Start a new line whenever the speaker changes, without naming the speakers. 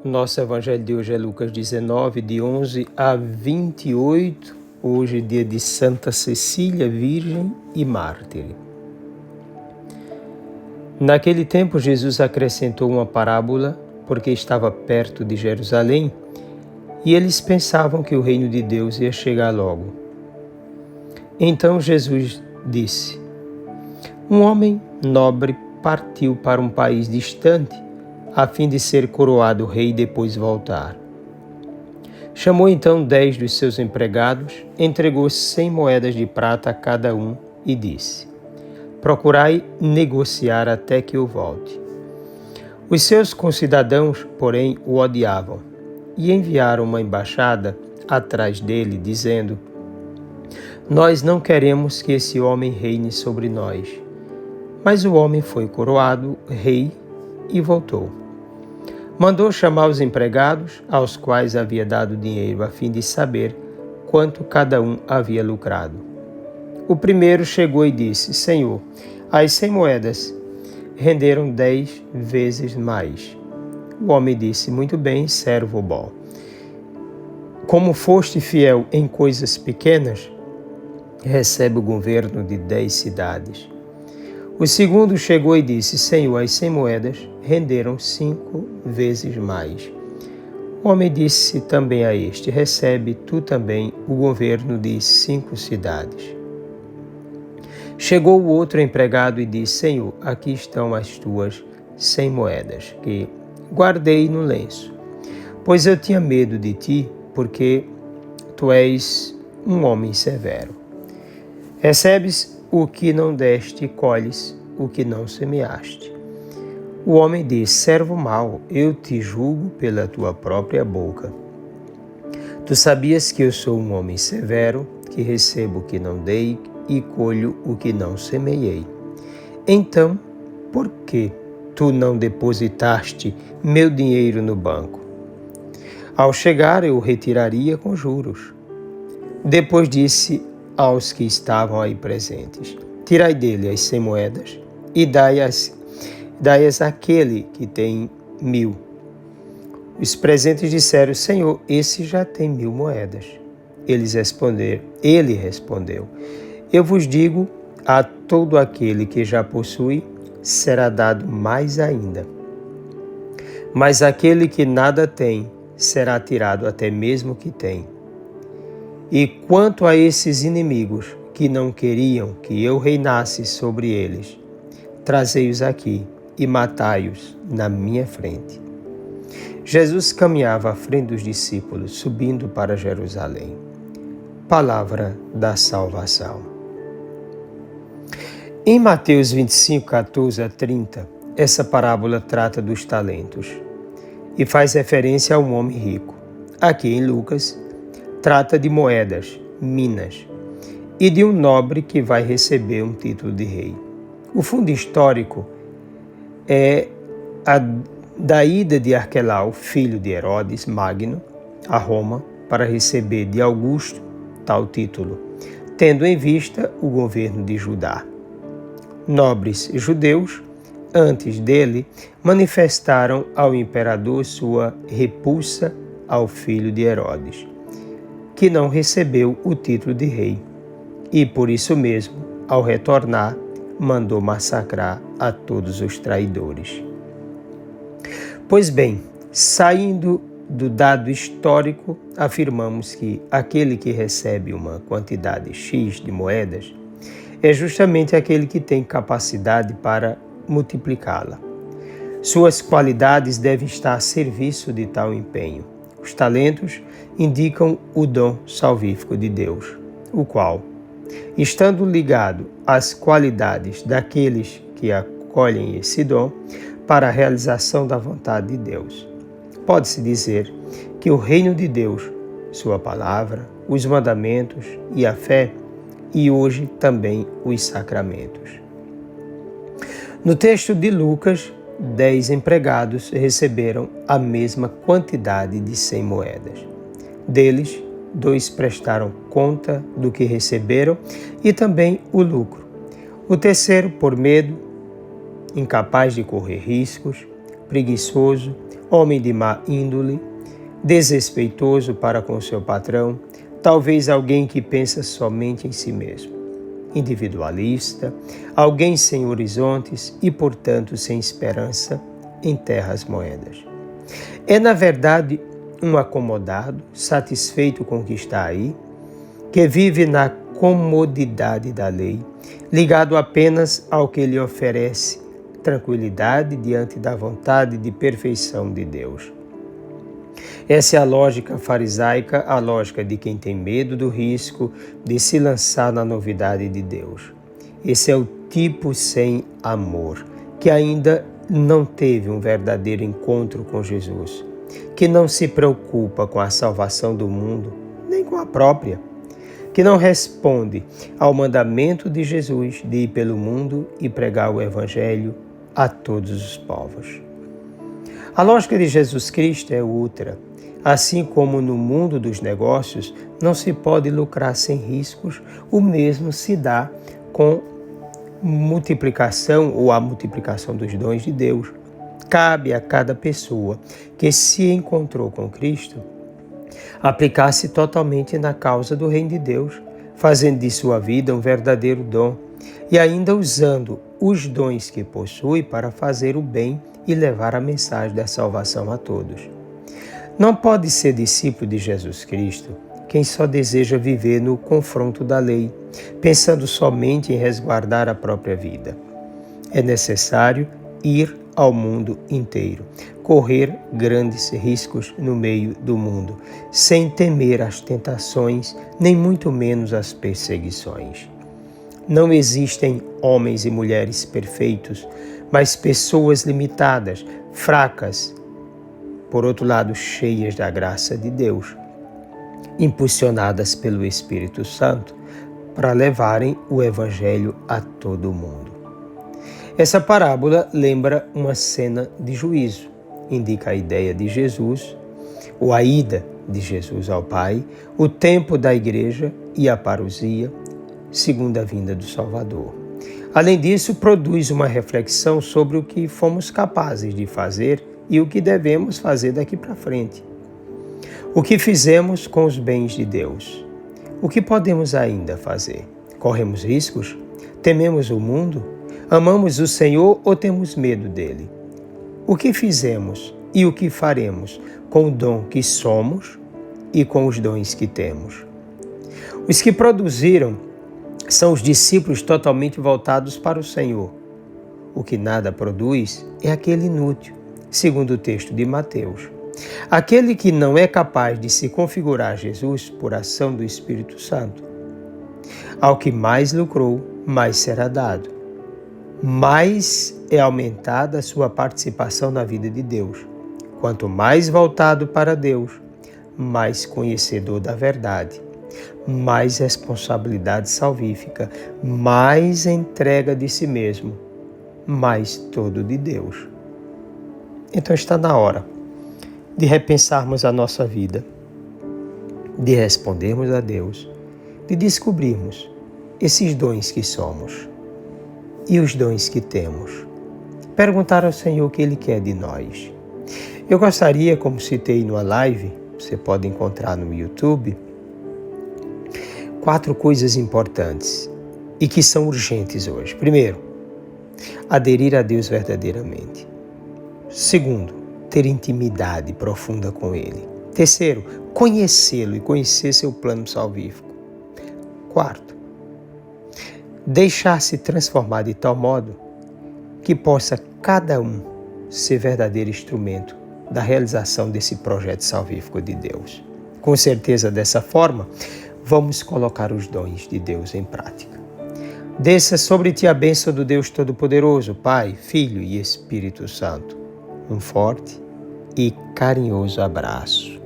Nosso evangelho de hoje é Lucas 19, de 11 a 28. Hoje, dia de Santa Cecília, Virgem e Mártir. Naquele tempo, Jesus acrescentou uma parábola, porque estava perto de Jerusalém, e eles pensavam que o reino de Deus ia chegar logo. Então Jesus disse: Um homem nobre partiu para um país distante, a fim de ser coroado rei e depois voltar. Chamou então 10 dos seus empregados, entregou 100 moedas de prata a cada um e disse: Procurai negociar até que eu volte. Os seus concidadãos, porém, o odiavam e enviaram uma embaixada atrás dele, dizendo: Nós não queremos que esse homem reine sobre nós. Mas o homem foi coroado rei e voltou. Mandou chamar os empregados, aos quais havia dado dinheiro, a fim de saber quanto cada um havia lucrado. O primeiro chegou e disse: Senhor, as 100 moedas renderam 10 vezes mais. O homem disse: Muito bem, servo bom. Como foste fiel em coisas pequenas, recebe o governo de 10 cidades. O segundo chegou e disse: Senhor, as 100 moedas renderam 5 vezes mais. O homem disse também a este: Recebe tu também o governo de 5 cidades. Chegou o outro empregado e disse: Senhor, aqui estão as tuas 100 moedas, que guardei no lenço. Pois eu tinha medo de ti, porque tu és um homem severo. Recebes o que não deste e colhes o que não semeaste. O homem disse: Servo mau, eu te julgo pela tua própria boca. Tu sabias que eu sou um homem severo, que recebo o que não dei e colho o que não semeei. Então, por que tu não depositaste meu dinheiro no banco? Ao chegar, eu o retiraria com juros. Depois disse aos que estavam aí presentes: Tirai dele as 100 moedas e dai-as àquele que tem 1000. Os presentes disseram: Senhor, esse já tem 1000 moedas. Ele respondeu: Eu vos digo, a todo aquele que já possui, será dado mais ainda. Mas aquele que nada tem, será tirado até mesmo o que tem. E quanto a esses inimigos que não queriam que eu reinasse sobre eles, trazei-os aqui e matai-os na minha frente. Jesus caminhava à frente dos discípulos, subindo para Jerusalém. Palavra da salvação. Em Mateus 25, 14 a 30, essa parábola trata dos talentos e faz referência a um homem rico. Aqui em Lucas, trata de moedas, minas, e de um nobre que vai receber um título de rei. O fundo histórico é da ida de Arquelau, filho de Herodes Magno, a Roma, para receber de Augusto tal título, tendo em vista o governo de Judá. Nobres judeus, antes dele, manifestaram ao imperador sua repulsa ao filho de Herodes, que não recebeu o título de rei, e por isso mesmo, ao retornar, mandou massacrar a todos os traidores. Pois bem, saindo do dado histórico, afirmamos que aquele que recebe uma quantidade X de moedas é justamente aquele que tem capacidade para multiplicá-la. Suas qualidades devem estar a serviço de tal empenho. Os talentos indicam o dom salvífico de Deus, o qual, estando ligado às qualidades daqueles que acolhem esse dom para a realização da vontade de Deus, pode-se dizer que o reino de Deus, sua palavra, os mandamentos e a fé, e hoje também os sacramentos. No texto de Lucas, 10 empregados receberam a mesma quantidade de 100 moedas. Deles, 2 prestaram conta do que receberam e também o lucro. O terceiro, por medo, incapaz de correr riscos, preguiçoso, homem de má índole, desrespeitoso para com seu patrão, talvez alguém que pensa somente em si mesmo, individualista, alguém sem horizontes e, portanto, sem esperança em terras moedas. É, na verdade, um acomodado, satisfeito com o que está aí, que vive na comodidade da lei, ligado apenas ao que lhe oferece tranquilidade diante da vontade de perfeição de Deus. Essa é a lógica farisaica, a lógica de quem tem medo do risco de se lançar na novidade de Deus. Esse é o tipo sem amor, que ainda não teve um verdadeiro encontro com Jesus, que não se preocupa com a salvação do mundo, nem com a própria, que não responde ao mandamento de Jesus de ir pelo mundo e pregar o Evangelho a todos os povos. A lógica de Jesus Cristo é outra. Assim como no mundo dos negócios não se pode lucrar sem riscos, o mesmo se dá com multiplicação ou a multiplicação dos dons de Deus. Cabe a cada pessoa que se encontrou com Cristo aplicar-se totalmente na causa do reino de Deus, fazendo de sua vida um verdadeiro dom e ainda usando os dons que possui para fazer o bem e levar a mensagem da salvação a todos. Não pode ser discípulo de Jesus Cristo quem só deseja viver no confronto da lei, pensando somente em resguardar a própria vida. É necessário ir ao mundo inteiro, correr grandes riscos no meio do mundo, sem temer as tentações, nem muito menos as perseguições. Não existem homens e mulheres perfeitos, mas pessoas limitadas, fracas, por outro lado, cheias da graça de Deus, impulsionadas pelo Espírito Santo para levarem o Evangelho a todo o mundo. Essa parábola lembra uma cena de juízo, indica a ideia de Jesus, ou a ida de Jesus ao Pai, o tempo da igreja e a parousia, segunda vinda do Salvador. Além disso, produz uma reflexão sobre o que fomos capazes de fazer e o que devemos fazer daqui para frente. O que fizemos com os bens de Deus? O que podemos ainda fazer? Corremos riscos? Tememos o mundo? Amamos o Senhor ou temos medo dele? O que fizemos e o que faremos com o dom que somos e com os dons que temos? Os que produziram são os discípulos totalmente voltados para o Senhor. O que nada produz é aquele inútil, segundo o texto de Mateus. Aquele que não é capaz de se configurar a Jesus por ação do Espírito Santo. Ao que mais lucrou, mais será dado. Mais é aumentada a sua participação na vida de Deus. Quanto mais voltado para Deus, mais conhecedor da verdade, mais responsabilidade salvífica, mais entrega de si mesmo, mais todo de Deus. Então está na hora de repensarmos a nossa vida, de respondermos a Deus, de descobrirmos esses dons que somos e os dons que temos. Perguntar ao Senhor o que Ele quer de nós. Eu gostaria, como citei numa live, você pode encontrar no YouTube, 4 coisas importantes e que são urgentes hoje. Primeiro, aderir a Deus verdadeiramente. Segundo, ter intimidade profunda com Ele. Terceiro, conhecê-lo e conhecer seu plano salvífico. Quarto, deixar-se transformar de tal modo que possa cada um ser verdadeiro instrumento da realização desse projeto salvífico de Deus. Com certeza, dessa forma, vamos colocar os dons de Deus em prática. Desça sobre ti a bênção do Deus Todo-Poderoso, Pai, Filho e Espírito Santo. Um forte e carinhoso abraço.